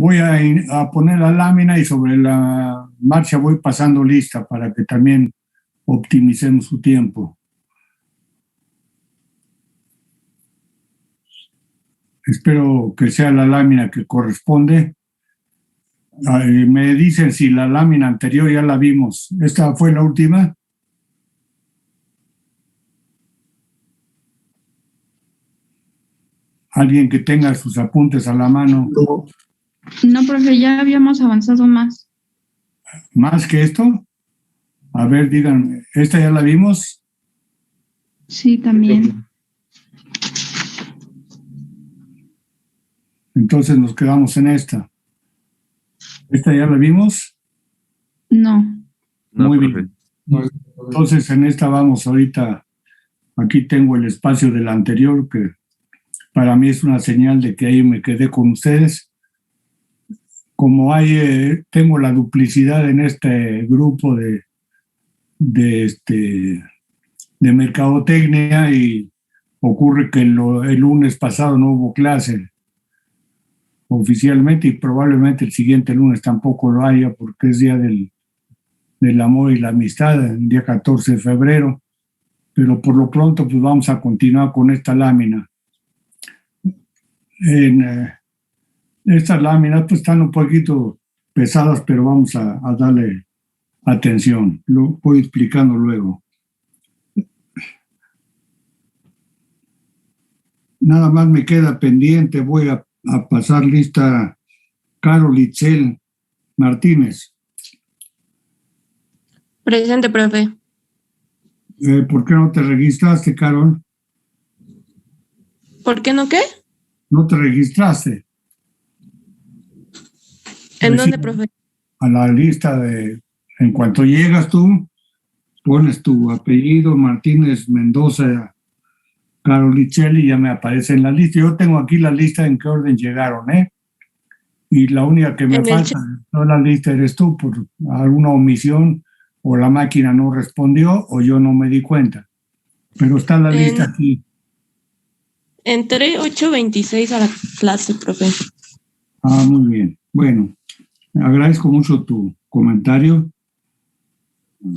Voy a poner la lámina y sobre la marcha voy pasando lista para que también optimicemos su tiempo. Espero que sea la lámina que corresponde. Me dicen si la lámina anterior ya la vimos. ¿Esta fue la última? Alguien que tenga sus apuntes a la mano. No, profe, ya habíamos avanzado más. ¿Más que esto? A ver, díganme, ¿esta ya la vimos? Sí, también. Entonces nos quedamos en esta. ¿Esta ya la vimos? No. Muy bien. Entonces en esta vamos ahorita. Aquí tengo el espacio del anterior, que para mí es una señal de que ahí me quedé con ustedes. Como tengo la duplicidad en este grupo de mercadotecnia, y ocurre que el lunes pasado no hubo clase oficialmente y probablemente el siguiente lunes tampoco lo haya porque es día del amor y la amistad, el día 14 de febrero, pero por lo pronto pues vamos a continuar con esta lámina. Estas láminas pues están un poquito pesadas, pero vamos a darle atención. Lo voy explicando luego. Nada más me queda pendiente, voy a pasar lista Carol Itzel Martínez. Presente, profe. ¿Por qué no te registraste, Carol? ¿Por qué no qué? No te registraste. ¿En dónde, profe? A la lista en cuanto llegas tú, pones tu apellido, Martínez Mendoza, Carol Itzel, y ya me aparece en la lista. Yo tengo aquí la lista en qué orden llegaron, y la única que me falta de toda la lista eres tú, por alguna omisión, o la máquina no respondió, o yo no me di cuenta. Pero está la lista aquí. Entré 8:26 a la clase, profe. Ah, muy bien. Bueno, agradezco mucho tu comentario,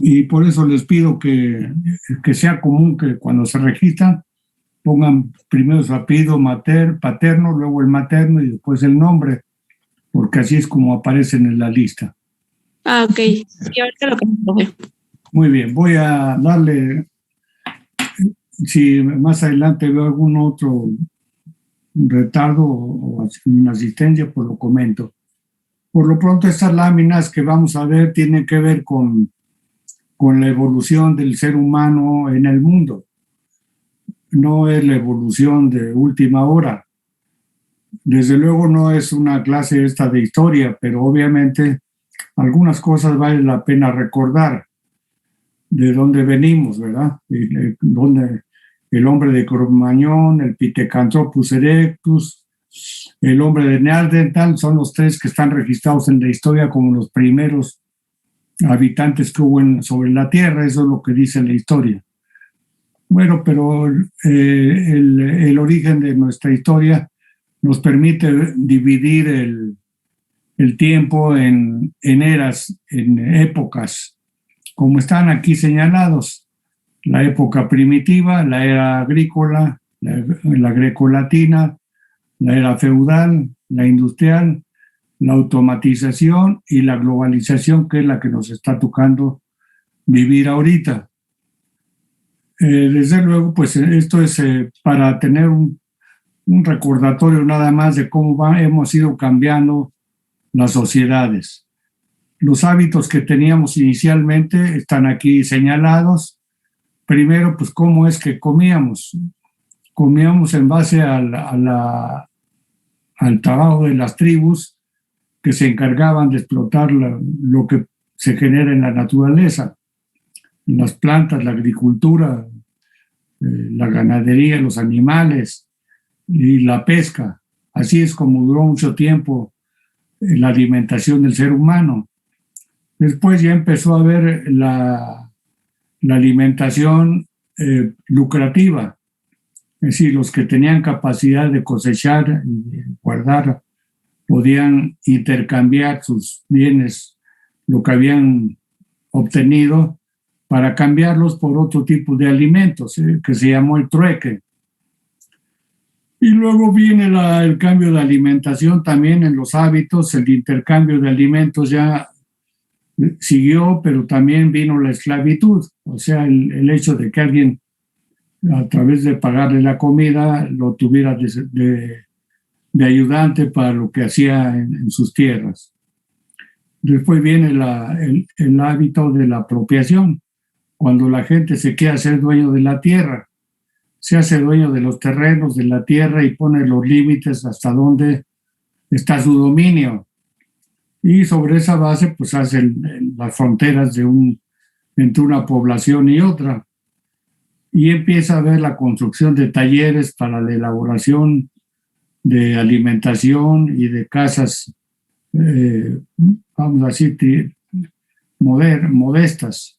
y por eso les pido que sea común que cuando se registran pongan primero su apellido paterno, luego el materno y después el nombre, porque así es como aparecen en la lista. Ah, ok. Sí, ahorita lo cambio. Muy bien, voy a darle, si más adelante veo algún otro retardo o inasistencia, pues lo comento. Por lo pronto, estas láminas que vamos a ver tienen que ver con la evolución del ser humano en el mundo. No es la evolución de última hora. Desde luego no es una clase esta de historia, pero obviamente algunas cosas vale la pena recordar de dónde venimos, ¿verdad? Donde el hombre de Cro-Magnon, el Pithecanthropus erectus, el hombre de Neandertal, son los tres que están registrados en la historia como los primeros habitantes que hubo sobre la Tierra. Eso es lo que dice la historia. Bueno, pero el origen de nuestra historia nos permite dividir el tiempo en eras, en épocas, como están aquí señalados: la época primitiva, la era agrícola, la grecolatina, la era feudal, la industrial, la automatización y la globalización, que es la que nos está tocando vivir ahorita. Desde luego, pues esto es para tener un recordatorio nada más de cómo hemos ido cambiando las sociedades. Los hábitos que teníamos inicialmente están aquí señalados. Primero, pues cómo es que comíamos. Comíamos en base al trabajo de las tribus que se encargaban de explotar lo que se genera en la naturaleza, las plantas, la agricultura, la ganadería, los animales y la pesca. Así es como duró mucho tiempo la alimentación del ser humano. Después ya empezó a haber la alimentación lucrativa, es decir, los que tenían capacidad de cosechar y guardar podían intercambiar sus bienes, lo que habían obtenido, para cambiarlos por otro tipo de alimentos, que se llamó el trueque. Y luego viene el cambio de alimentación también en los hábitos, el intercambio de alimentos ya siguió, pero también vino la esclavitud, o sea, el hecho de que alguien, a través de pagarle la comida, lo tuviera de ayudante para lo que hacía en sus tierras. Después viene el hábito de la apropiación, cuando la gente se quiere hacer dueño de la tierra, se hace dueño de los terrenos, de la tierra, y pone los límites hasta dónde está su dominio. Y sobre esa base, pues hace las fronteras entre una población y otra. Y empieza a haber la construcción de talleres para la elaboración de alimentación y de casas, vamos a decir, modestas.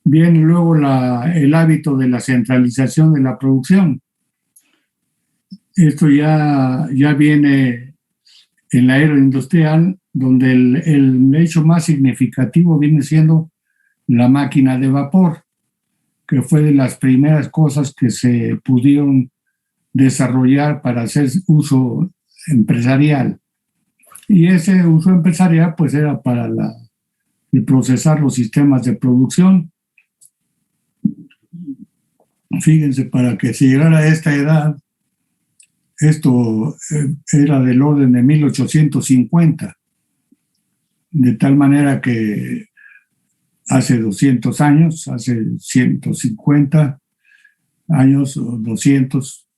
Viene luego el hábito de la centralización de la producción. Esto ya viene en la era industrial, donde el hecho más significativo viene siendo la máquina de vapor, que fue de las primeras cosas que se pudieron desarrollar para hacer uso empresarial. Y ese uso empresarial pues era para el procesar los sistemas de producción. Fíjense, para que se llegara a esta edad, esto era del orden de 1850, de tal manera que hace 200 años, hace 150 años, 200,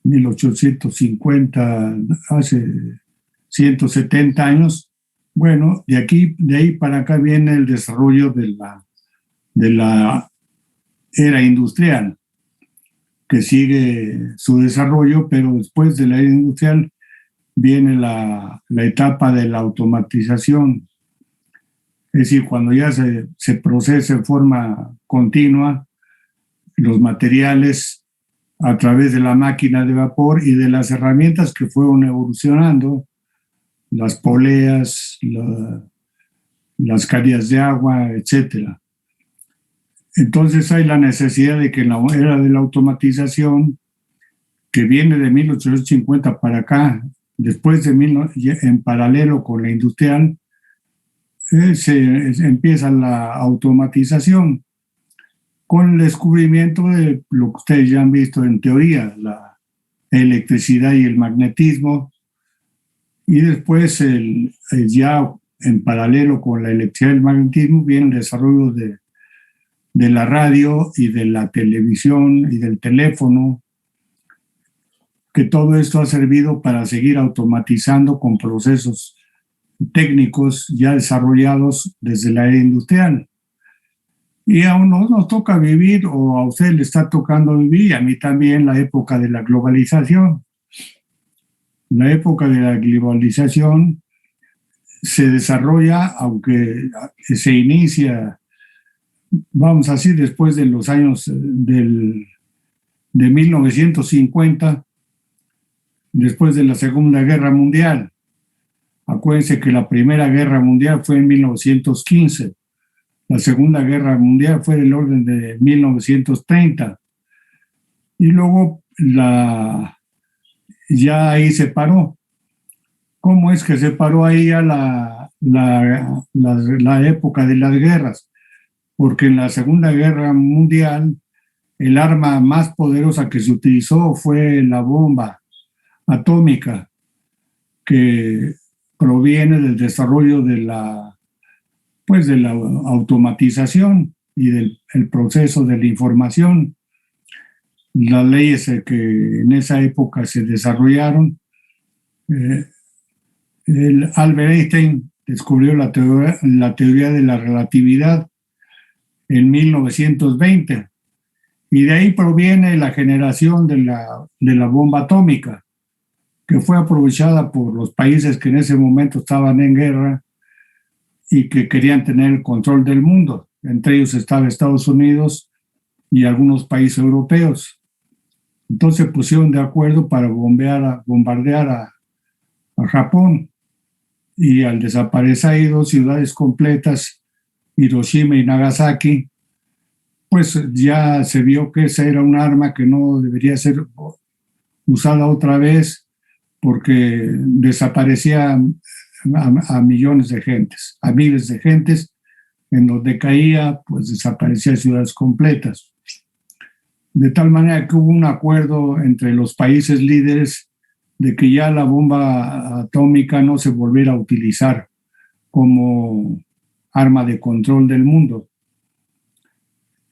1850, hace 170 años. Bueno, de ahí para acá viene el desarrollo de la era industrial, que sigue su desarrollo, pero después de la era industrial viene la etapa de la automatización. Es decir, cuando ya se procesa en forma continua los materiales a través de la máquina de vapor y de las herramientas que fueron evolucionando, las poleas, las cañas de agua, etcétera. Entonces hay la necesidad de que en la era de la automatización, que viene de 1850 para acá, después en paralelo con la industrial, empieza la automatización con el descubrimiento de lo que ustedes ya han visto en teoría, la electricidad y el magnetismo, y después ya en paralelo con la electricidad y el magnetismo viene el desarrollo de la radio y de la televisión y del teléfono, que todo esto ha servido para seguir automatizando con procesos técnicos ya desarrollados desde la era industrial. Y aún nos toca vivir, o a usted le está tocando vivir, y a mí también, la época de la globalización. La época de la globalización se desarrolla, aunque se inicia, vamos a decir, después de los años de 1950, después de la Segunda Guerra Mundial. Acuérdense que la Primera Guerra Mundial fue en 1915, la Segunda Guerra Mundial fue del orden de 1930, y luego ya ahí se paró. ¿Cómo es que se paró ahí ya la época de las guerras? Porque en la Segunda Guerra Mundial el arma más poderosa que se utilizó fue la bomba atómica, que proviene del desarrollo de la automatización y del proceso de la información. Las leyes que en esa época se desarrollaron, Albert Einstein descubrió la teoría de la relatividad en 1920, y de ahí proviene la generación de la bomba atómica, que fue aprovechada por los países que en ese momento estaban en guerra y que querían tener el control del mundo. Entre ellos estaba Estados Unidos y algunos países europeos. Entonces se pusieron de acuerdo para bombardear a Japón, y al desaparecer ahí 2 ciudades completas, Hiroshima y Nagasaki, pues ya se vio que esa era un arma que no debería ser usada otra vez, porque desaparecía a millones de gentes, a miles de gentes. En donde caía, pues desaparecían ciudades completas. De tal manera que hubo un acuerdo entre los países líderes de que ya la bomba atómica no se volviera a utilizar como arma de control del mundo.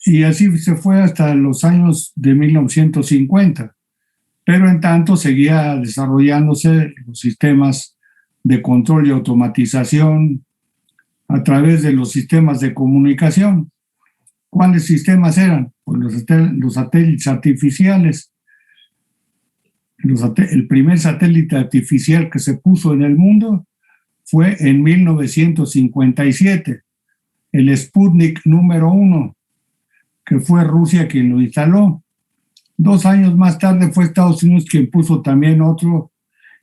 Y así se fue hasta los años de 1950. Pero en tanto seguía desarrollándose los sistemas de control y automatización a través de los sistemas de comunicación. ¿Cuáles sistemas eran? Pues los satélites artificiales. El primer satélite artificial que se puso en el mundo fue en 1957, el Sputnik número 1, que fue Rusia quien lo instaló. 2 años más tarde fue Estados Unidos quien puso también otro,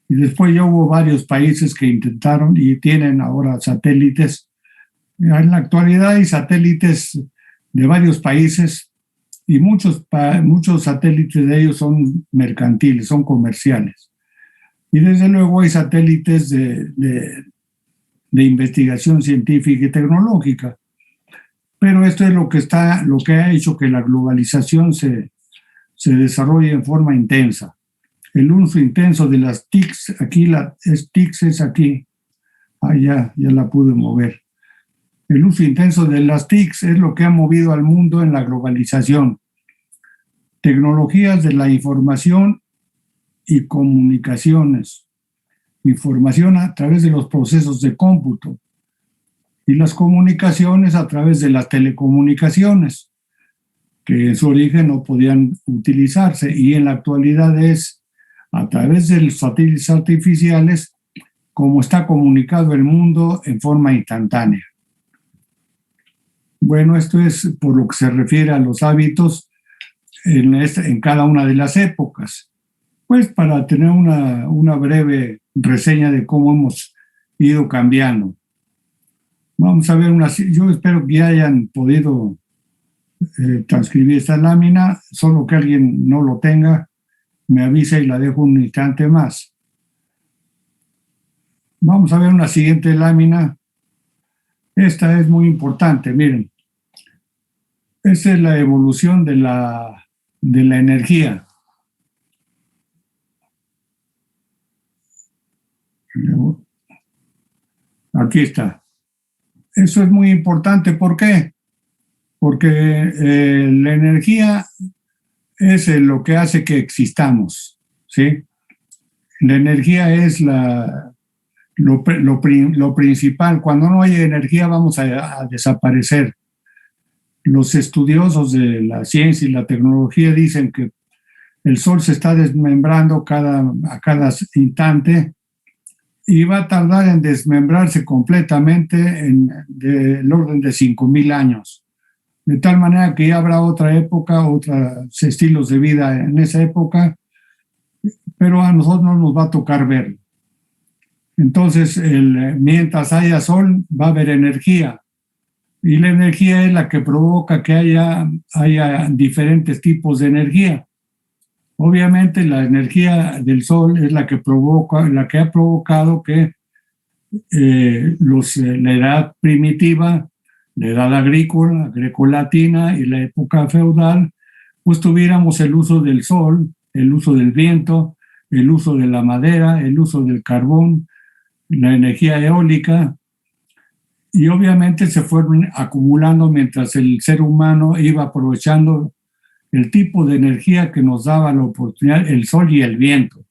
y después ya hubo varios países que intentaron y tienen ahora satélites. En la actualidad hay satélites de varios países y muchos satélites de ellos son mercantiles, son comerciales. Y desde luego hay satélites de investigación científica y tecnológica. Pero esto es lo que ha hecho que la globalización se desarrolle en forma intensa. El uso intenso de las TICs, TICs es aquí. Ya la pude mover. El uso intenso de las TICs es lo que ha movido al mundo en la globalización. Tecnologías de la información y comunicaciones. Información a través de los procesos de cómputo. Y las comunicaciones a través de las telecomunicaciones, que en su origen no podían utilizarse. Y en la actualidad es a través de los satélites artificiales como está comunicado el mundo en forma instantánea. Bueno, esto es por lo que se refiere a los hábitos en cada una de las épocas. Pues para tener una breve reseña de cómo hemos ido cambiando. Vamos a ver yo espero que ya hayan podido transcribir esta lámina, solo que alguien no lo tenga, me avisa y la dejo un instante más. Vamos a ver una siguiente lámina. Esta es muy importante, miren. Esa es la evolución de la energía. Aquí está. Eso es muy importante. ¿Por qué? Porque la energía es lo que hace que existamos, ¿sí? La energía es lo principal. Cuando no hay energía vamos a desaparecer. Los estudiosos de la ciencia y la tecnología dicen que el Sol se está desmembrando a cada instante y va a tardar en desmembrarse completamente del orden de 5,000 años. De tal manera que ya habrá otra época, otros estilos de vida en esa época, pero a nosotros no nos va a tocar verlo. Entonces, mientras haya sol, va a haber energía. Y la energía es la que provoca que haya diferentes tipos de energía. Obviamente la energía del sol es la que ha provocado que la edad primitiva, la edad agrícola, grecolatina y la época feudal, pues tuviéramos el uso del sol, el uso del viento, el uso de la madera, el uso del carbón, la energía eólica. Y obviamente se fueron acumulando mientras el ser humano iba aprovechando el tipo de energía que nos daba la oportunidad, el sol y el viento.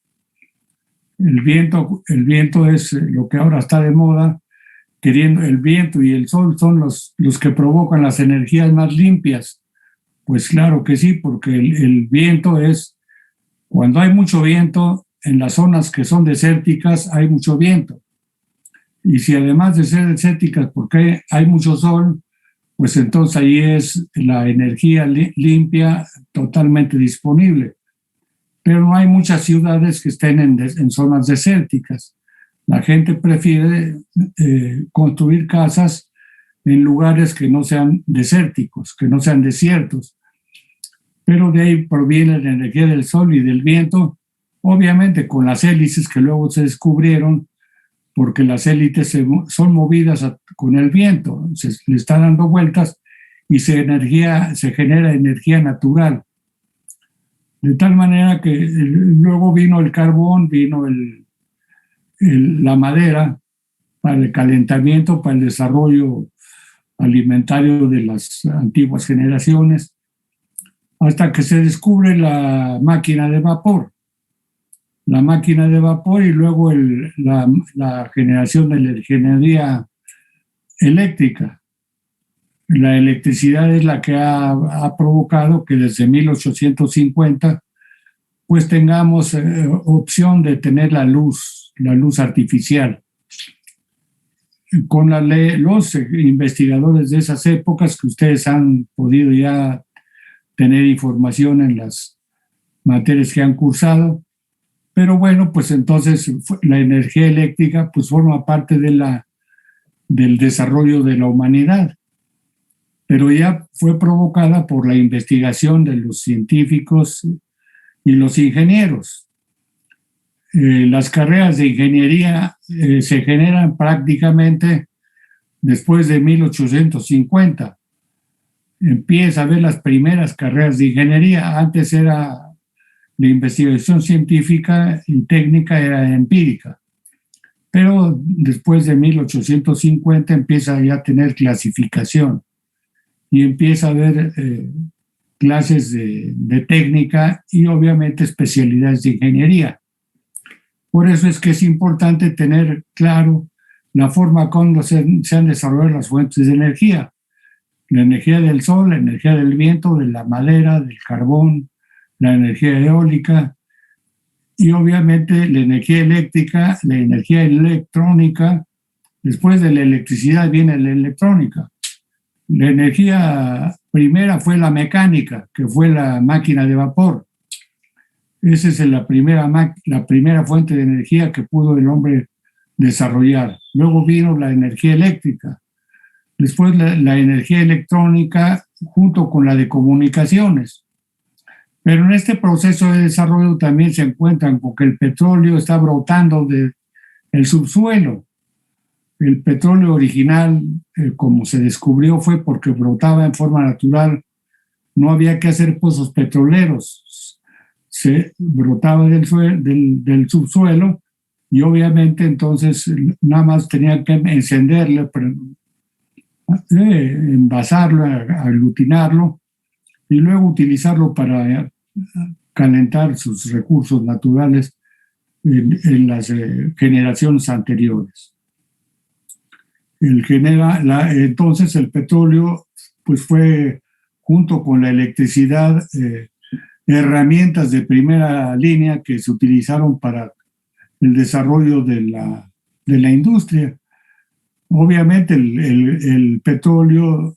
El viento es lo que ahora está de moda, el viento y el sol son los que provocan las energías más limpias. Pues claro que sí, porque el viento cuando hay mucho viento, en las zonas que son desérticas hay mucho viento. Y si además de ser desérticas, porque hay mucho sol, pues entonces ahí es la energía limpia totalmente disponible. Pero no hay muchas ciudades que estén en zonas desérticas. la gente prefiere construir casas en lugares que no sean desérticos, que no sean desiertos. Pero de ahí proviene la energía del sol y del viento, obviamente con las hélices que luego se descubrieron, porque las hélices son movidas con el viento, se le está dando vueltas y se genera energía natural. De tal manera que luego vino el carbón, vino la madera para el calentamiento, para el desarrollo alimentario de las antiguas generaciones, hasta que se descubre la máquina de vapor. La máquina de vapor y luego la generación de la energía eléctrica. La electricidad es la que ha provocado que desde 1850 pues tengamos opción de tener la luz artificial. Con los investigadores de esas épocas, que ustedes han podido ya tener información en las materias que han cursado, pero bueno, pues entonces la energía eléctrica pues forma parte del desarrollo de la humanidad, pero ya fue provocada por la investigación de los científicos y los ingenieros. Las carreras de ingeniería se generan prácticamente después de 1850. Empieza a haber las primeras carreras de ingeniería. Antes era la investigación científica y técnica, era empírica. Pero después de 1850 empieza ya a tener clasificación y empieza a haber clases de técnica y obviamente especialidades de ingeniería. Por eso es que es importante tener claro la forma como se han desarrollado las fuentes de energía. La energía del sol, la energía del viento, de la madera, del carbón, la energía eólica y obviamente la energía eléctrica, la energía electrónica. Después de la electricidad viene la electrónica. La energía primera fue la mecánica, que fue la máquina de vapor. Esa es la primera fuente de energía que pudo el hombre desarrollar. Luego vino la energía eléctrica. Después la energía electrónica junto con la de comunicaciones. Pero en este proceso de desarrollo también se encuentran porque el petróleo está brotando del subsuelo. El petróleo original, como se descubrió, fue porque brotaba en forma natural. No había que hacer pozos petroleros. Se brotaba del subsuelo y obviamente entonces nada más tenía que encenderlo, envasarlo, aglutinarlo y luego utilizarlo para calentar sus recursos naturales en las generaciones anteriores. Entonces el petróleo pues fue junto con la electricidad herramientas de primera línea que se utilizaron para el desarrollo de la industria. Obviamente el petróleo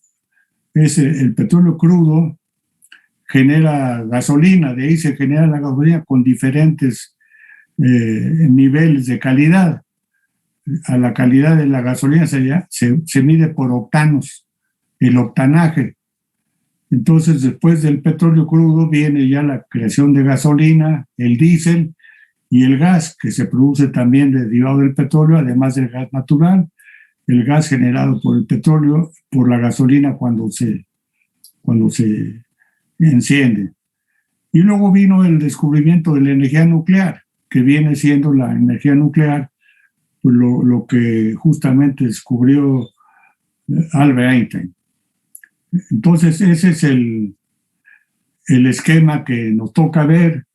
crudo genera gasolina, de ahí se genera la gasolina con diferentes niveles de calidad. A la calidad de la gasolina se mide por octanos, el octanaje. Entonces, después del petróleo crudo viene ya la creación de gasolina, el diésel y el gas, que se produce también derivado del petróleo, además del gas natural, el gas generado por el petróleo, por la gasolina cuando se enciende. Y luego vino el descubrimiento de la energía nuclear, que viene siendo la energía nuclear, pues lo que justamente descubrió Albert Einstein. Entonces ese es el esquema que nos toca ver,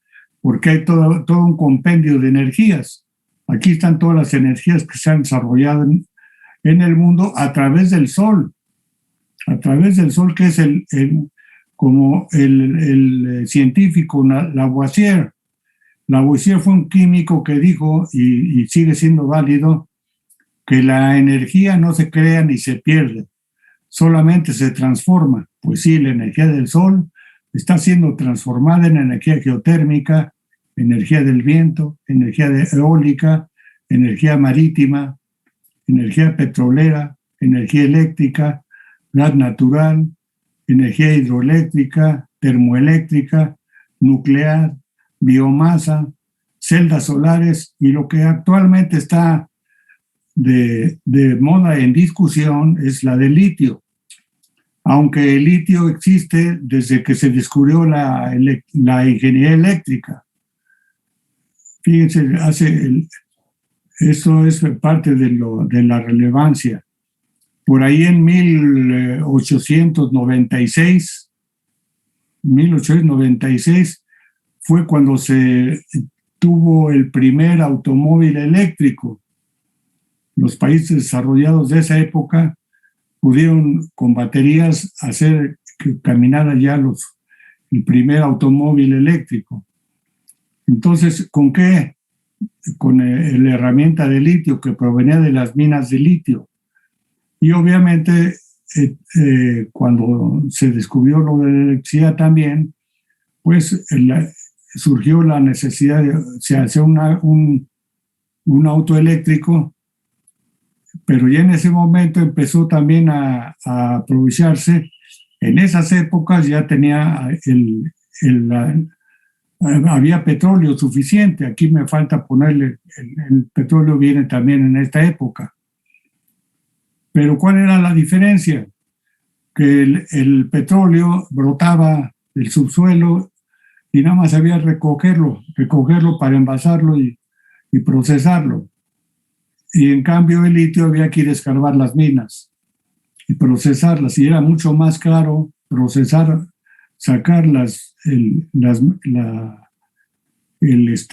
porque hay todo un compendio de energías. Aquí están todas las energías que se han desarrollado en el mundo a través del sol, que es como el científico Lavoisier. Lavoisier fue un químico que dijo, y sigue siendo válido, que la energía no se crea ni se pierde, solamente se transforma. Pues sí, la energía del sol está siendo transformada en energía geotérmica, energía del viento, energía eólica, energía marítima, energía petrolera, energía eléctrica, gas natural, energía hidroeléctrica, termoeléctrica, nuclear, biomasa, celdas solares y lo que actualmente está de moda en discusión es la del litio. Aunque el litio existe desde que se descubrió la ingeniería eléctrica. Fíjense, esto es parte de la relevancia. Por ahí en 1896 fue cuando se tuvo el primer automóvil eléctrico. Los países desarrollados de esa época pudieron con baterías hacer que caminara ya el primer automóvil eléctrico. Entonces, ¿con qué? Con la herramienta de litio que provenía de las minas de litio. Y obviamente, cuando se descubrió lo de la electricidad también, pues surgió la necesidad de hacer un auto eléctrico, pero ya en ese momento empezó también a aprovecharse. En esas épocas ya tenía había petróleo suficiente. Aquí me falta ponerle, el petróleo viene también en esta época. Pero ¿cuál era la diferencia? Que el petróleo brotaba del subsuelo y nada más había recogerlo para envasarlo y procesarlo. Y en cambio el litio había que ir a escarbar las minas y procesarlas. Y era mucho más caro sacar el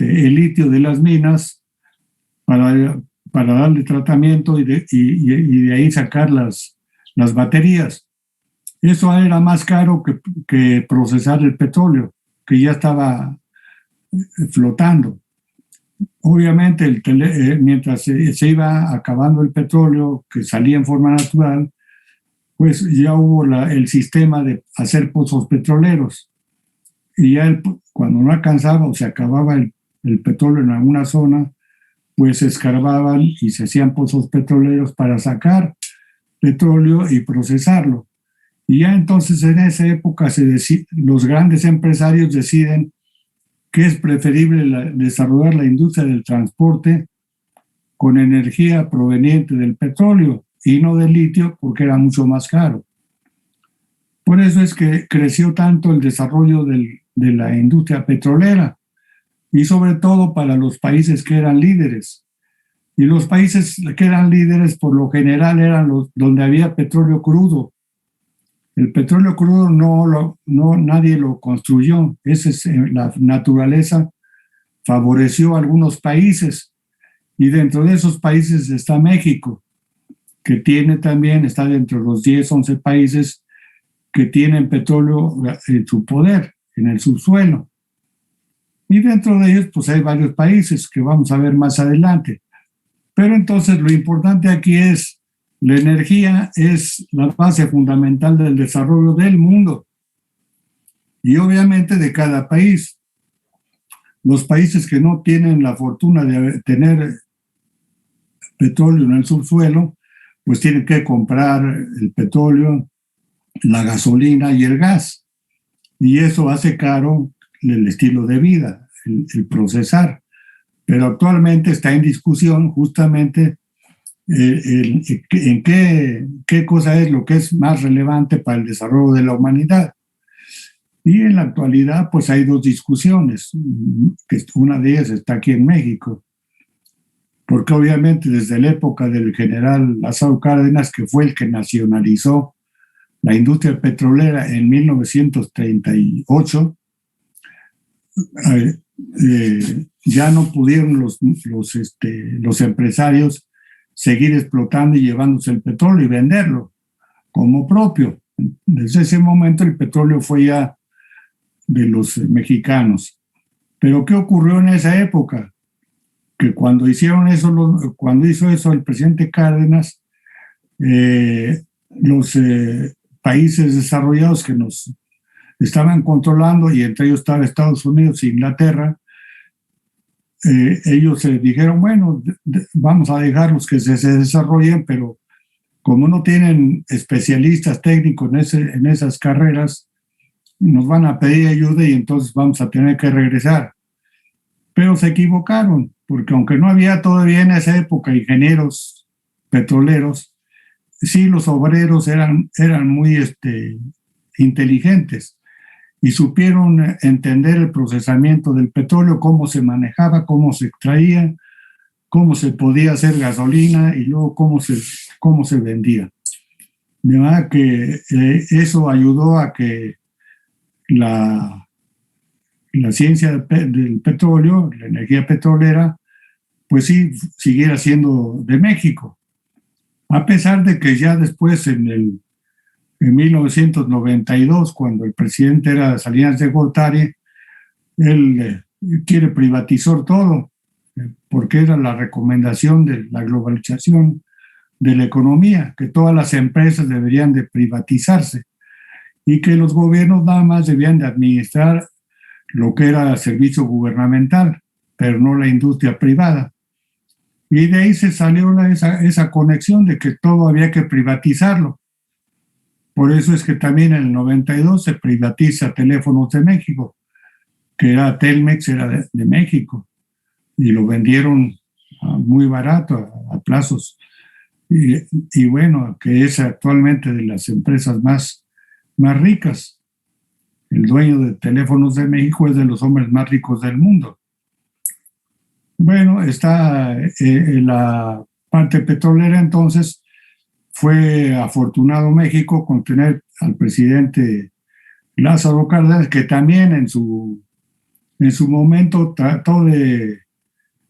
litio de las minas para darle tratamiento y de ahí sacar las baterías. Eso era más caro que procesar el petróleo, que ya estaba flotando. Obviamente, mientras se iba acabando el petróleo que salía en forma natural, pues ya hubo el sistema de hacer pozos petroleros. Y ya cuando no alcanzaba o se acababa el petróleo en alguna zona, pues se escarbaban y se hacían pozos petroleros para sacar petróleo y procesarlo. Y ya entonces en esa época los grandes empresarios deciden que es preferible desarrollar la industria del transporte con energía proveniente del petróleo y no del litio, porque era mucho más caro. Por eso es que creció tanto el desarrollo de la industria petrolera, y sobre todo para los países que eran líderes. Y los países que eran líderes por lo general eran los donde había petróleo crudo. El petróleo crudo nadie lo construyó. La naturaleza favoreció a algunos países. Y dentro de esos países está México, que está dentro de los 10, 11 países que tienen petróleo en su poder, en el subsuelo. Y dentro de ellos, pues hay varios países que vamos a ver más adelante. Pero entonces lo importante aquí es la energía es la base fundamental del desarrollo del mundo y obviamente de cada país. Los países que no tienen la fortuna de tener petróleo en el subsuelo, pues tienen que comprar el petróleo, la gasolina y el gas. Y eso hace caro el estilo de vida, el procesar. Pero actualmente está en discusión justamente en qué cosa es lo que es más relevante para el desarrollo de la humanidad. Y en la actualidad, pues hay dos discusiones, que una de ellas está aquí en México, porque obviamente desde la época del general Lázaro Cárdenas, que fue el que nacionalizó la industria petrolera en 1938, ya no pudieron los empresarios seguir explotando y llevándose el petróleo y venderlo como propio. Desde ese momento el petróleo fue ya de los mexicanos. Pero ¿qué ocurrió en esa época? Que cuando hizo eso el presidente Cárdenas, los países desarrollados que nos estaban controlando, y entre ellos estaba Estados Unidos e Inglaterra, ellos dijeron, bueno, vamos a dejarlos que se desarrollen, pero como no tienen especialistas técnicos en esas carreras, nos van a pedir ayuda y entonces vamos a tener que regresar. Pero se equivocaron, porque aunque no había todavía en esa época ingenieros petroleros, sí los obreros eran muy inteligentes y supieron entender el procesamiento del petróleo, cómo se manejaba, cómo se extraía, cómo se podía hacer gasolina y luego cómo se vendía. De manera que eso ayudó a que la ciencia del petróleo, la energía petrolera, pues sí, siguiera siendo de México. A pesar de que ya después, en 1992, cuando el presidente era Salinas de Gortari, él quiere privatizar todo, porque era la recomendación de la globalización de la economía, que todas las empresas deberían de privatizarse y que los gobiernos nada más debían de administrar lo que era servicio gubernamental, pero no la industria privada. Y de ahí se salió esa conexión de que todo había que privatizarlo. Por eso es que también en el 92 se privatiza Teléfonos de México, que era Telmex, era de México, y lo vendieron muy barato, a plazos. Y bueno, que es actualmente de las empresas más ricas. El dueño de Teléfonos de México es de los hombres más ricos del mundo. Bueno, está en la parte petrolera, entonces fue afortunado México con tener al presidente Lázaro Cárdenas, que también en su momento trató de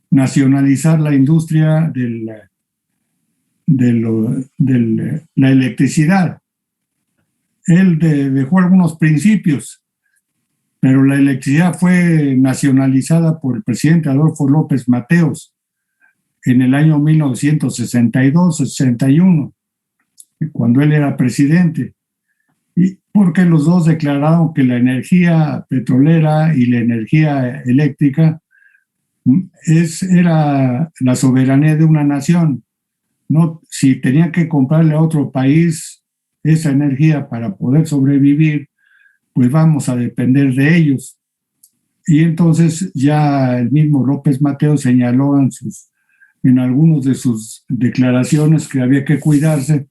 nacionalizar la industria de la electricidad. Él dejó algunos principios, pero la electricidad fue nacionalizada por el presidente Adolfo López Mateos en el año 1962-61, cuando él era presidente, y porque los dos declararon que la energía petrolera y la energía eléctrica era la soberanía de una nación. No, si tenían que comprarle a otro país esa energía para poder sobrevivir, pues vamos a depender de ellos. Y entonces ya el mismo López Mateos señaló en algunas de sus declaraciones que había que cuidarse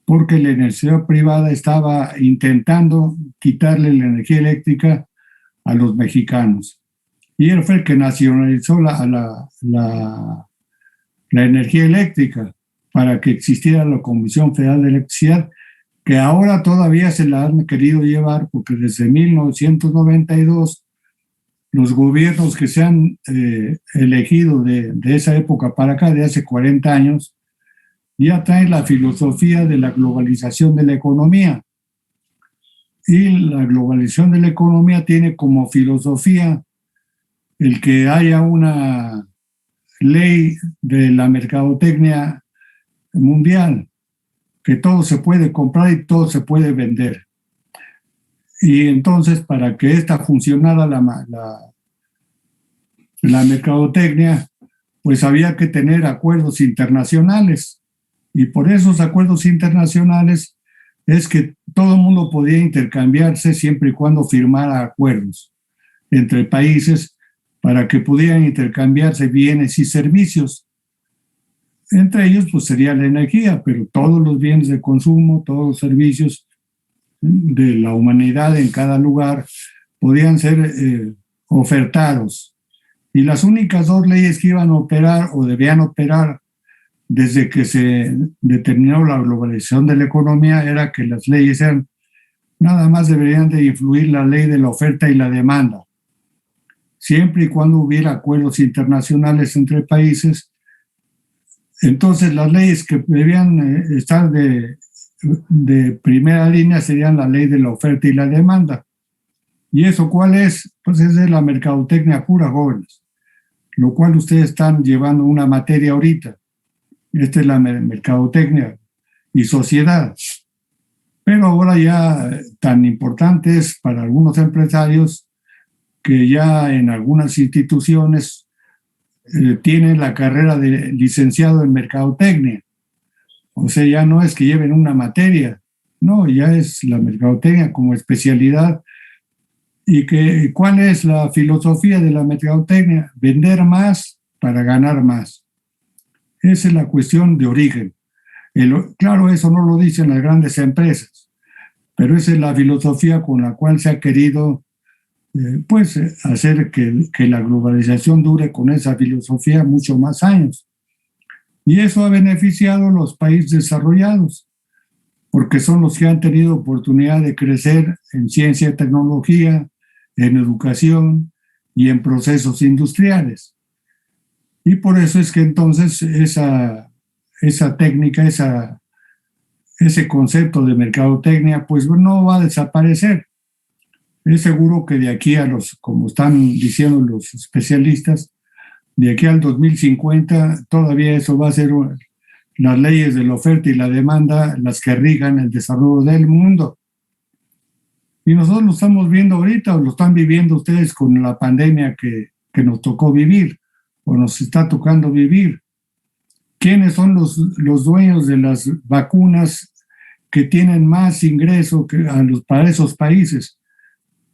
porque la energía privada estaba intentando quitarle la energía eléctrica a los mexicanos. Y él fue el que nacionalizó la energía eléctrica para que existiera la Comisión Federal de Electricidad, que ahora todavía se la han querido llevar porque desde 1992 los gobiernos que se han elegido de esa época para acá, de hace 40 años, ya traen la filosofía de la globalización de la economía. Y la globalización de la economía tiene como filosofía el que haya una ley de la mercadotecnia mundial, que todo se puede comprar y todo se puede vender. Y entonces, para que esta funcionara la mercadotecnia, pues había que tener acuerdos internacionales. Y por esos acuerdos internacionales es que todo el mundo podía intercambiarse siempre y cuando firmara acuerdos entre países para que pudieran intercambiarse bienes y servicios. Entre ellos, pues sería la energía, pero todos los bienes de consumo, todos los servicios de la humanidad en cada lugar podían ser ofertados. Y las únicas dos leyes que iban a operar o debían operar desde que se determinó la globalización de la economía era que las leyes eran, nada más deberían de influir la ley de la oferta y la demanda. Siempre y cuando hubiera acuerdos internacionales entre países, entonces las leyes que debían estar de primera línea serían la ley de la oferta y la demanda. ¿Y eso cuál es? Pues es de la mercadotecnia pura, jóvenes, lo cual ustedes están llevando una materia ahorita. Esta es la mercadotecnia y sociedad. Pero ahora ya tan importante es para algunos empresarios que ya en algunas instituciones tienen la carrera de licenciado en mercadotecnia. O sea, ya no es que lleven una materia, no, ya es la mercadotecnia como especialidad. ¿Y cuál es la filosofía de la mercadotecnia? Vender más para ganar más. Esa es la cuestión de origen. Claro, eso no lo dicen las grandes empresas, pero esa es la filosofía con la cual se ha querido hacer que la globalización dure con esa filosofía mucho más años. Y eso ha beneficiado a los países desarrollados, porque son los que han tenido oportunidad de crecer en ciencia y tecnología, en educación y en procesos industriales. Y por eso es que entonces esa técnica, ese concepto de mercadotecnia, pues no va a desaparecer. Es seguro que de aquí como están diciendo los especialistas, de aquí al 2050 todavía eso va a ser las leyes de la oferta y la demanda las que rijan el desarrollo del mundo. Y nosotros lo estamos viendo ahorita, o lo están viviendo ustedes con la pandemia que nos tocó vivir, o nos está tocando vivir. ¿Quiénes son los dueños de las vacunas que tienen más ingreso para esos países?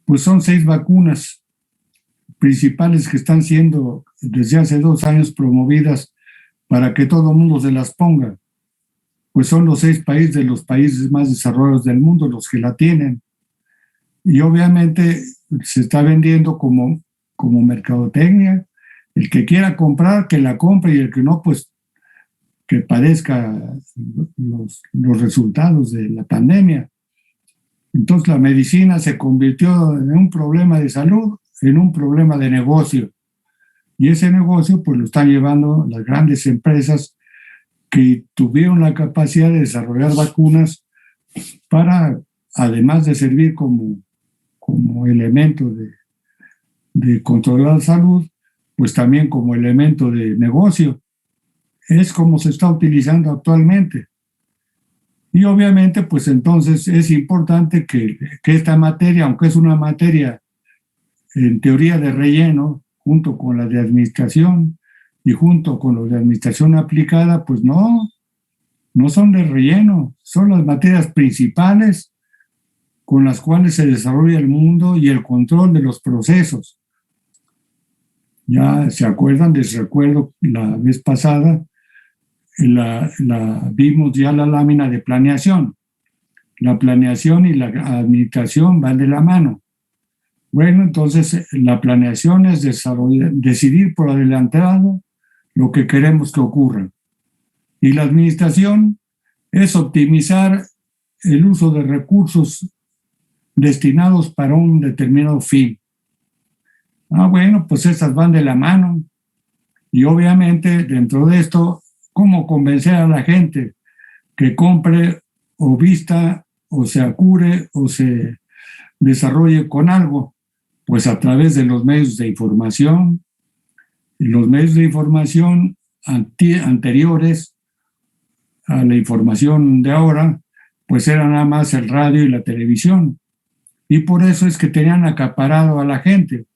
Pues son 6 vacunas principales que están siendo desde hace 2 años promovidas para que todo el mundo se las ponga. Pues son los 6 países de los países más desarrollados del mundo los que la tienen. Y obviamente se está vendiendo como mercadotecnia. El que quiera comprar, que la compre, y el que no, pues que padezca los resultados de la pandemia. Entonces la medicina se convirtió en un problema de salud, en un problema de negocio. Y ese negocio pues lo están llevando las grandes empresas que tuvieron la capacidad de desarrollar vacunas para, además de servir como elemento de controlar la salud, pues también como elemento de negocio. Es como se está utilizando actualmente. Y obviamente, pues entonces es importante que esta materia, aunque es una materia en teoría de relleno, junto con la de administración y junto con la de administración aplicada, pues no son de relleno, son las materias principales con las cuales se desarrolla el mundo y el control de los procesos. Ya se acuerdan, les recuerdo la vez pasada, vimos ya la lámina de planeación. La planeación y la administración van de la mano. Bueno, entonces la planeación es decidir por adelantado lo que queremos que ocurra. Y la administración es optimizar el uso de recursos destinados para un determinado fin. Bueno, pues esas van de la mano. Y obviamente dentro de esto, ¿cómo convencer a la gente que compre o vista o se acure o se desarrolle con algo? Pues a través de los medios de información. Y los medios de información anteriores a la información de ahora, pues era nada más el radio y la televisión. Y por eso es que tenían acaparado a la gente,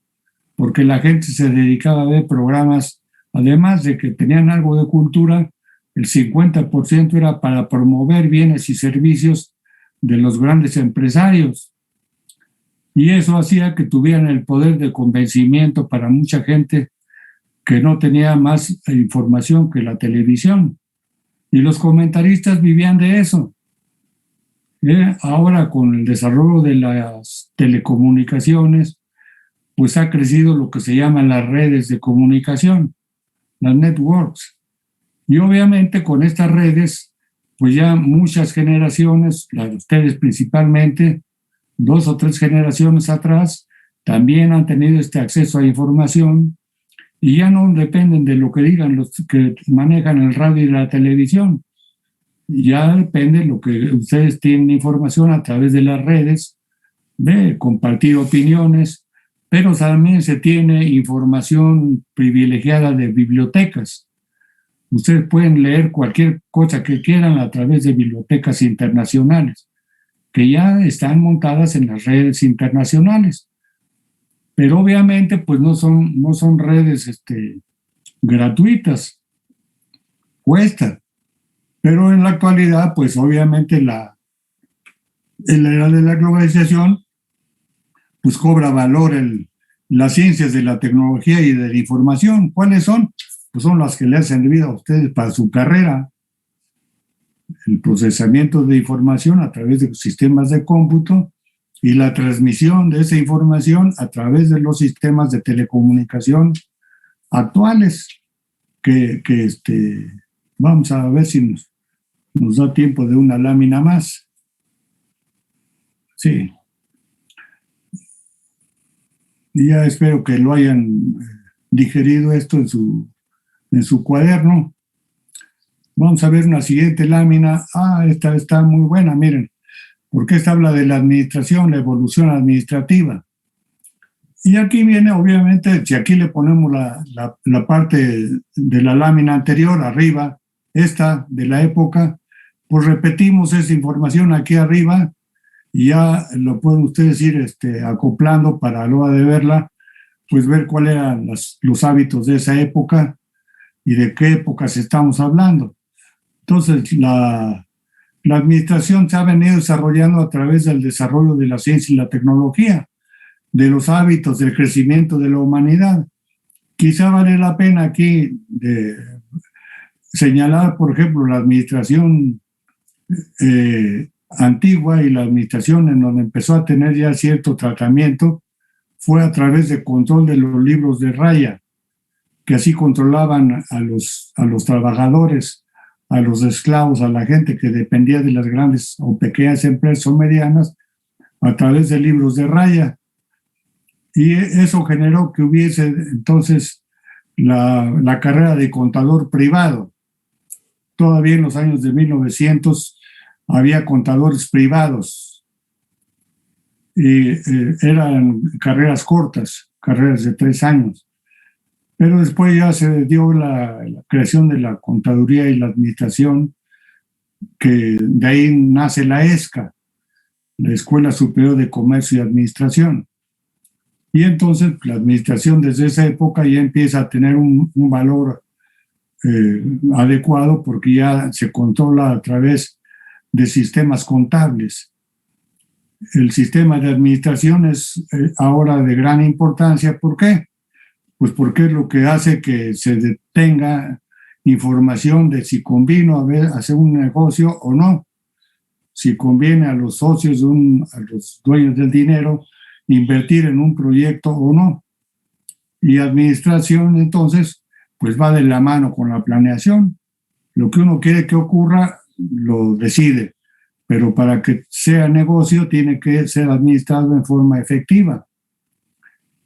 porque la gente se dedicaba a ver programas, además de que tenían algo de cultura, el 50% era para promover bienes y servicios de los grandes empresarios. Y eso hacía que tuvieran el poder de convencimiento para mucha gente que no tenía más información que la televisión. Y los comentaristas vivían de eso. Ahora, con el desarrollo de las telecomunicaciones, pues ha crecido lo que se llaman las redes de comunicación, las networks. Y obviamente con estas redes, pues ya muchas generaciones, las de ustedes principalmente, 2 o 3 generaciones atrás, también han tenido este acceso a información y ya no dependen de lo que digan los que manejan el radio y la televisión. Ya depende de lo que ustedes tienen información a través de las redes, de compartir opiniones, pero también se tiene información privilegiada de bibliotecas. Ustedes pueden leer cualquier cosa que quieran a través de bibliotecas internacionales, que ya están montadas en las redes internacionales. Pero obviamente pues no son redes gratuitas, cuesta. Pero en la actualidad, pues obviamente en la era de la globalización, pues cobra valor las ciencias de la tecnología y de la información. ¿Cuáles son? Pues son las que le han servido a ustedes para su carrera. El procesamiento de información a través de sistemas de cómputo y la transmisión de esa información a través de los sistemas de telecomunicación actuales, que vamos a ver si nos da tiempo de una lámina más. Sí. Y ya espero que lo hayan digerido esto en su cuaderno. Vamos a ver una siguiente lámina. Esta está muy buena, miren, porque esta habla de la administración, la evolución administrativa. Y aquí viene, obviamente, si aquí le ponemos la parte de la lámina anterior, arriba, esta de la época, pues repetimos esa información aquí arriba y ya lo pueden ustedes ir acoplando para a la hora de verla, pues ver cuáles eran los hábitos de esa época y de qué épocas estamos hablando. Entonces, la administración se ha venido desarrollando a través del desarrollo de la ciencia y la tecnología, de los hábitos, del crecimiento de la humanidad. Quizá vale la pena aquí de señalar, por ejemplo, la administración antigua y la administración en donde empezó a tener ya cierto tratamiento fue a través de control de los libros de raya, que así controlaban a los trabajadores, a los esclavos, a la gente que dependía de las grandes o pequeñas empresas o medianas a través de libros de raya. Y eso generó que hubiese entonces la carrera de contador privado. Todavía en los años de 1900 había contadores privados y eran carreras cortas, carreras de 3 años. Pero después ya se dio la creación de la contaduría y la administración, que de ahí nace la ESCA, la Escuela Superior de Comercio y Administración. Y entonces la administración desde esa época ya empieza a tener un valor adecuado porque ya se controla a través de sistemas contables. El sistema de administración es ahora de gran importancia. ¿Por qué? Pues porque es lo que hace que se detenga información de si convino hacer un negocio o no, si conviene a los socios, a los dueños del dinero, invertir en un proyecto o no. Y administración, entonces, pues va de la mano con la planeación. Lo que uno quiere que ocurra, lo decide, pero para que sea negocio tiene que ser administrado en forma efectiva.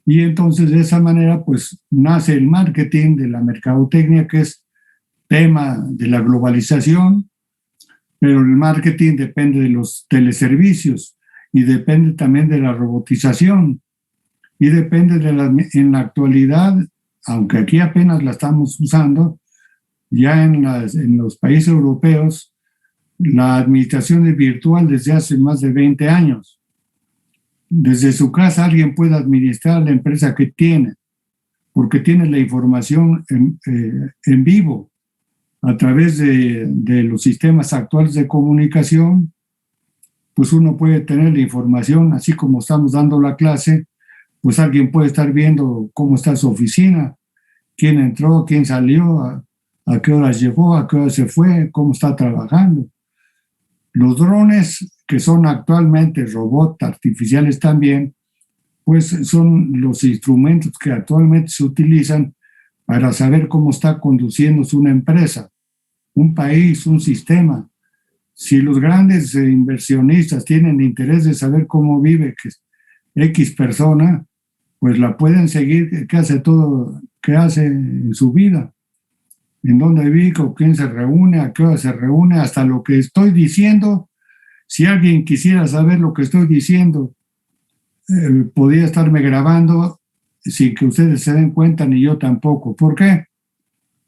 Y entonces de esa manera pues nace el marketing de la mercadotecnia, que es tema de la globalización, pero el marketing depende de los teleservicios y depende también de la robotización y depende en la actualidad, aunque aquí apenas la estamos usando, ya en los países europeos la administración es virtual desde hace más de 20 años. Desde su casa alguien puede administrar la empresa que tiene, porque tiene la información en vivo a través de los sistemas actuales de comunicación. Pues uno puede tener la información, así como estamos dando la clase, pues alguien puede estar viendo cómo está su oficina, quién entró, quién salió, a qué horas llegó, a qué hora se fue, cómo está trabajando. Los drones, que son actualmente robots artificiales también, pues son los instrumentos que actualmente se utilizan para saber cómo está conduciéndose una empresa, un país, un sistema. Si los grandes inversionistas tienen interés de saber cómo vive X persona, pues la pueden seguir, qué hace todo, qué hace en su vida, en dónde vive, con quién se reúne, a qué hora se reúne, hasta lo que estoy diciendo. Si alguien quisiera saber lo que estoy diciendo, podría estarme grabando sin que ustedes se den cuenta, ni yo tampoco. ¿Por qué?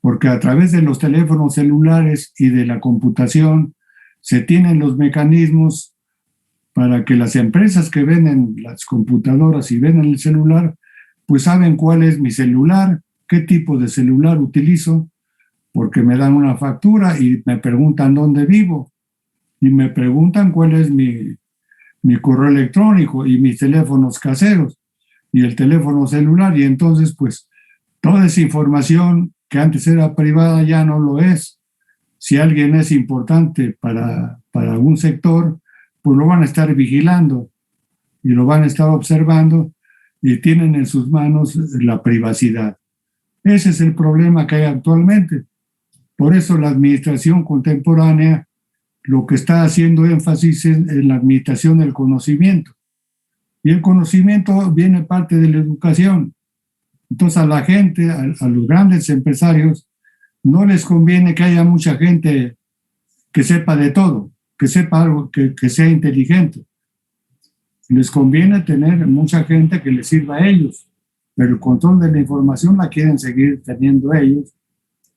Porque a través de los teléfonos celulares y de la computación se tienen los mecanismos para que las empresas que venden las computadoras y venden el celular, pues saben cuál es mi celular, qué tipo de celular utilizo, porque me dan una factura y me preguntan dónde vivo y me preguntan cuál es mi correo electrónico y mis teléfonos caseros y el teléfono celular, y entonces pues toda esa información que antes era privada ya no lo es. Si alguien es importante para un sector, pues lo van a estar vigilando y lo van a estar observando y tienen en sus manos la privacidad. Ese es el problema que hay actualmente. Por eso la administración contemporánea lo que está haciendo énfasis en la administración del conocimiento. Y el conocimiento viene parte de la educación. Entonces a la gente, a los grandes empresarios, no les conviene que haya mucha gente que sepa de todo, que sepa algo, que sea inteligente. Les conviene tener mucha gente que les sirva a ellos, pero el control de la información la quieren seguir teniendo ellos.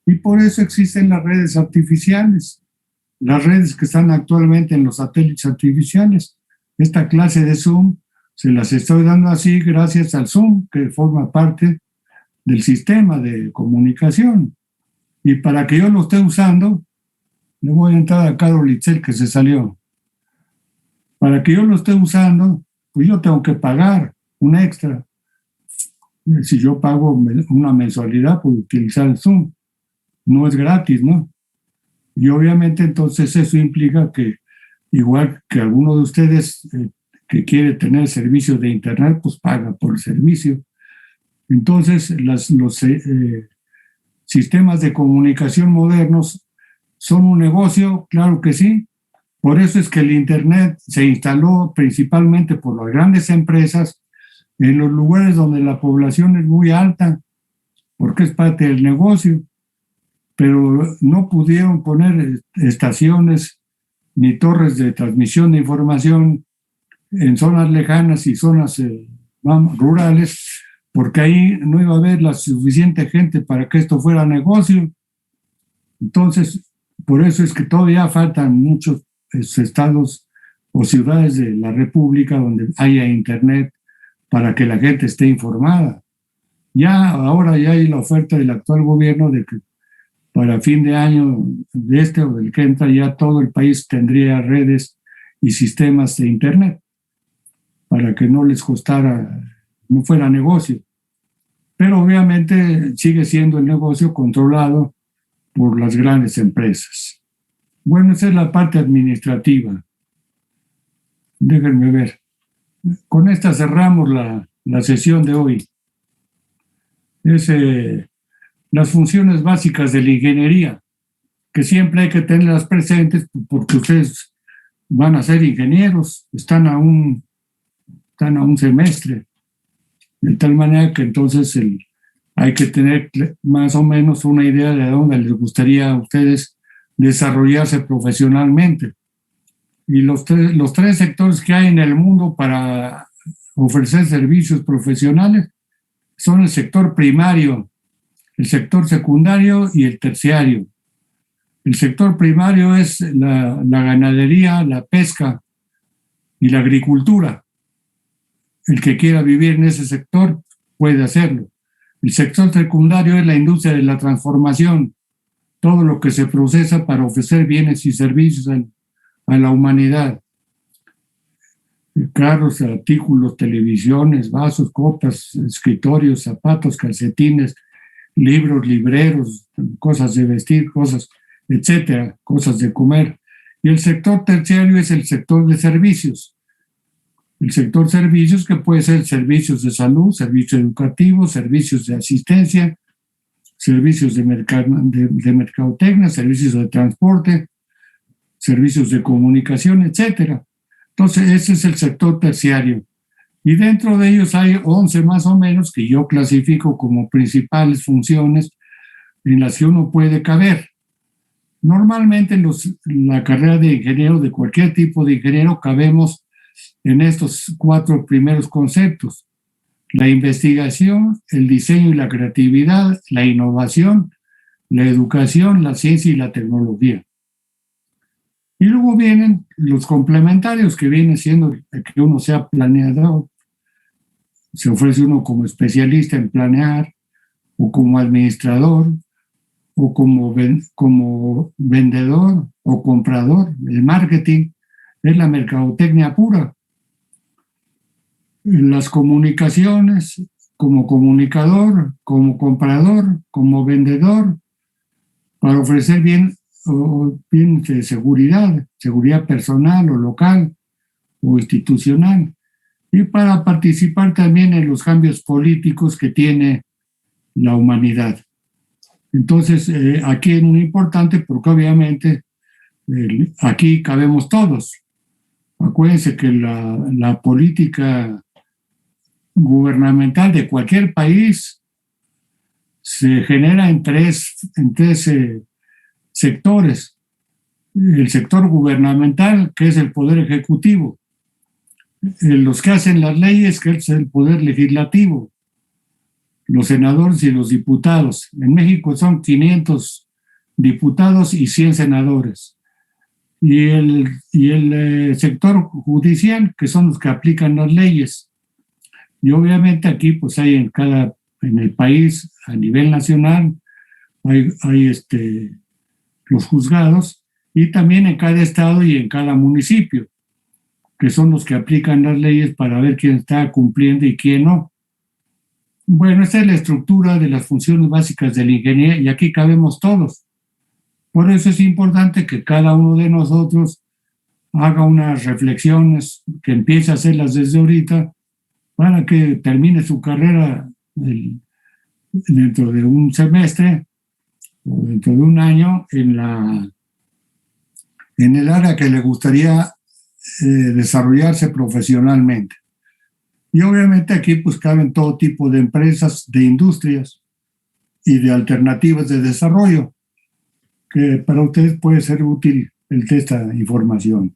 Y por eso existen las redes artificiales, las redes que están actualmente en los satélites artificiales. Esta clase de Zoom se las estoy dando así gracias al Zoom, que forma parte del sistema de comunicación. Y para que yo lo esté usando, le voy a entrar a Carol Itzel, que se salió. Para que yo lo esté usando, pues yo tengo que pagar un extra. Si yo pago una mensualidad por utilizar el Zoom, no es gratis, ¿no? Y obviamente entonces eso implica que, igual que alguno de ustedes que quiere tener servicio de Internet, pues paga por el servicio. Entonces los sistemas de comunicación modernos son un negocio, claro que sí. Por eso es que el Internet se instaló principalmente por las grandes empresas en los lugares donde la población es muy alta, porque es parte del negocio. Pero no pudieron poner estaciones ni torres de transmisión de información en zonas lejanas y zonas rurales, porque ahí no iba a haber la suficiente gente para que esto fuera negocio. Entonces, por eso es que todavía faltan muchos estados o ciudades de la República donde haya Internet para que la gente esté informada. Ahora ya hay la oferta del actual gobierno de que para fin de año de este o del que entra ya todo el país tendría redes y sistemas de Internet para que no les costara, no fuera negocio. Pero obviamente sigue siendo el negocio controlado por las grandes empresas. Bueno, esa es la parte administrativa. Déjenme ver. Con esta cerramos la sesión de hoy. Las funciones básicas de la ingeniería, que siempre hay que tenerlas presentes porque ustedes van a ser ingenieros, están a un semestre, de tal manera que entonces hay que tener más o menos una idea de dónde les gustaría a ustedes desarrollarse profesionalmente. Y los tres sectores que hay en el mundo para ofrecer servicios profesionales son el sector primario, el sector secundario y el terciario. El sector primario es la ganadería, la pesca y la agricultura. El que quiera vivir en ese sector puede hacerlo. El sector secundario es la industria de la transformación, todo lo que se procesa para ofrecer bienes y servicios a la humanidad. Carros, artículos, televisiones, vasos, copas, escritorios, zapatos, calcetines, libros, libreros, cosas de vestir, cosas, etcétera, cosas de comer. Y el sector terciario es el sector de servicios. El sector servicios, que puede ser servicios de salud, servicios educativos, servicios de asistencia, servicios de mercadotecnia, servicios de transporte, servicios de comunicación, etcétera. Entonces, ese es el sector terciario. Y dentro de ellos hay 11 más o menos que yo clasifico como principales funciones en las que uno puede caber. Normalmente la carrera de ingeniero, de cualquier tipo de ingeniero, cabemos en estos 4 primeros conceptos: la investigación, el diseño y la creatividad, la innovación, la educación, la ciencia y la tecnología. Y luego vienen los complementarios, que viene siendo que uno sea planeador, se ofrece uno como especialista en planear, o como administrador, o como vendedor o comprador. El marketing es la mercadotecnia pura. Las comunicaciones, como comunicador, como comprador, como vendedor, para ofrecer bien de seguridad personal o local o institucional, y para participar también en los cambios políticos que tiene la humanidad. Entonces, aquí es muy importante porque obviamente aquí cabemos todos. Acuérdense que la política gubernamental de cualquier país se genera en tres sectores. El sector gubernamental, que es el poder ejecutivo. Los que hacen las leyes, que es el poder legislativo. Los senadores y los diputados. En México son 500 diputados y 100 senadores. Y el sector judicial, que son los que aplican las leyes. Y obviamente aquí pues hay en el país, a nivel nacional, hay los juzgados, y también en cada estado y en cada municipio, que son los que aplican las leyes para ver quién está cumpliendo y quién no. Bueno, esta es la estructura de las funciones básicas de la ingeniería, y aquí cabemos todos. Por eso es importante que cada uno de nosotros haga unas reflexiones, que empiece a hacerlas desde ahorita, para que termine su carrera dentro de un semestre o dentro de un año en el área que le gustaría desarrollarse profesionalmente. Y obviamente aquí pues caben todo tipo de empresas, de industrias y de alternativas de desarrollo, que para ustedes puede ser útil esta información.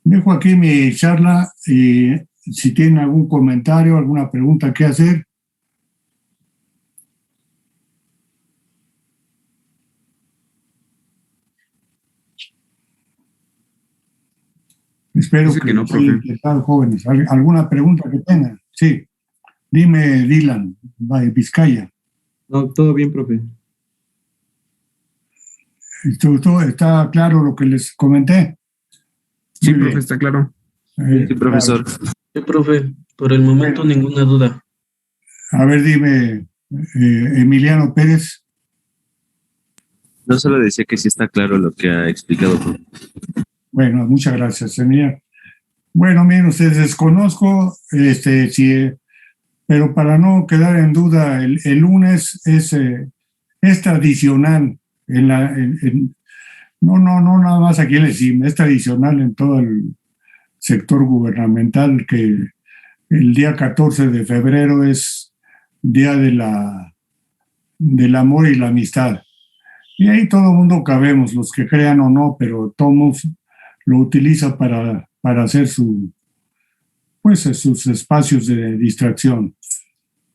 Dejo aquí mi charla y si tienen algún comentario, alguna pregunta que hacer. Espero que no, profe. Jóvenes. ¿Alguna pregunta que tengan? Sí. Dime, Dylan, Vizcaya. No, todo bien, profe. ¿Todo está claro lo que les comenté? Sí, profe, está claro. Sí, profesor. Sí, profe, por el momento ninguna duda. A ver, dime, Emiliano Pérez. No solo decía que sí está claro lo que ha explicado, profe. Bueno, muchas gracias, señor. Bueno, miren, ustedes desconozco, pero para no quedar en duda, el lunes es tradicional no nada más aquí en el CIM, es tradicional en todo el sector gubernamental que el día 14 de febrero es Día del Amor y la Amistad. Y ahí todo el mundo cabemos, los que crean o no, pero todos lo utiliza para hacer sus espacios de distracción.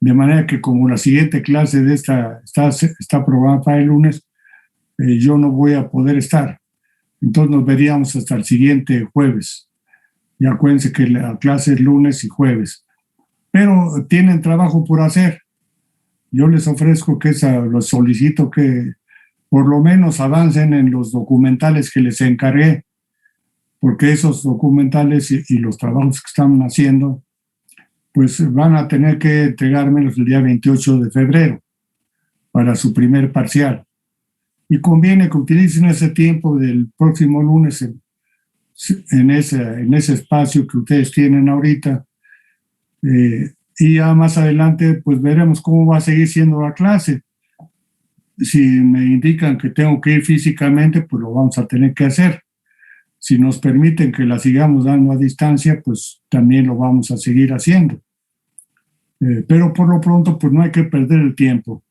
De manera que como la siguiente clase de esta está programada para el lunes, yo no voy a poder estar. Entonces nos veríamos hasta el siguiente jueves. Y acuérdense que la clase es lunes y jueves. Pero tienen trabajo por hacer. Yo les ofrezco los solicito que por lo menos avancen en los documentales que les encargué, porque esos documentales y los trabajos que están haciendo, pues van a tener que entregármelos el día 28 de febrero para su primer parcial. Y conviene que utilicen ese tiempo del próximo lunes en ese espacio que ustedes tienen ahorita. Y ya más adelante, pues veremos cómo va a seguir siendo la clase. Si me indican que tengo que ir físicamente, pues lo vamos a tener que hacer. Si nos permiten que la sigamos dando a distancia, pues también lo vamos a seguir haciendo. Pero por lo pronto, pues no hay que perder el tiempo.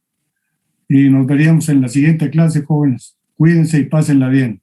Y nos veríamos en la siguiente clase, jóvenes. Cuídense y pásenla bien.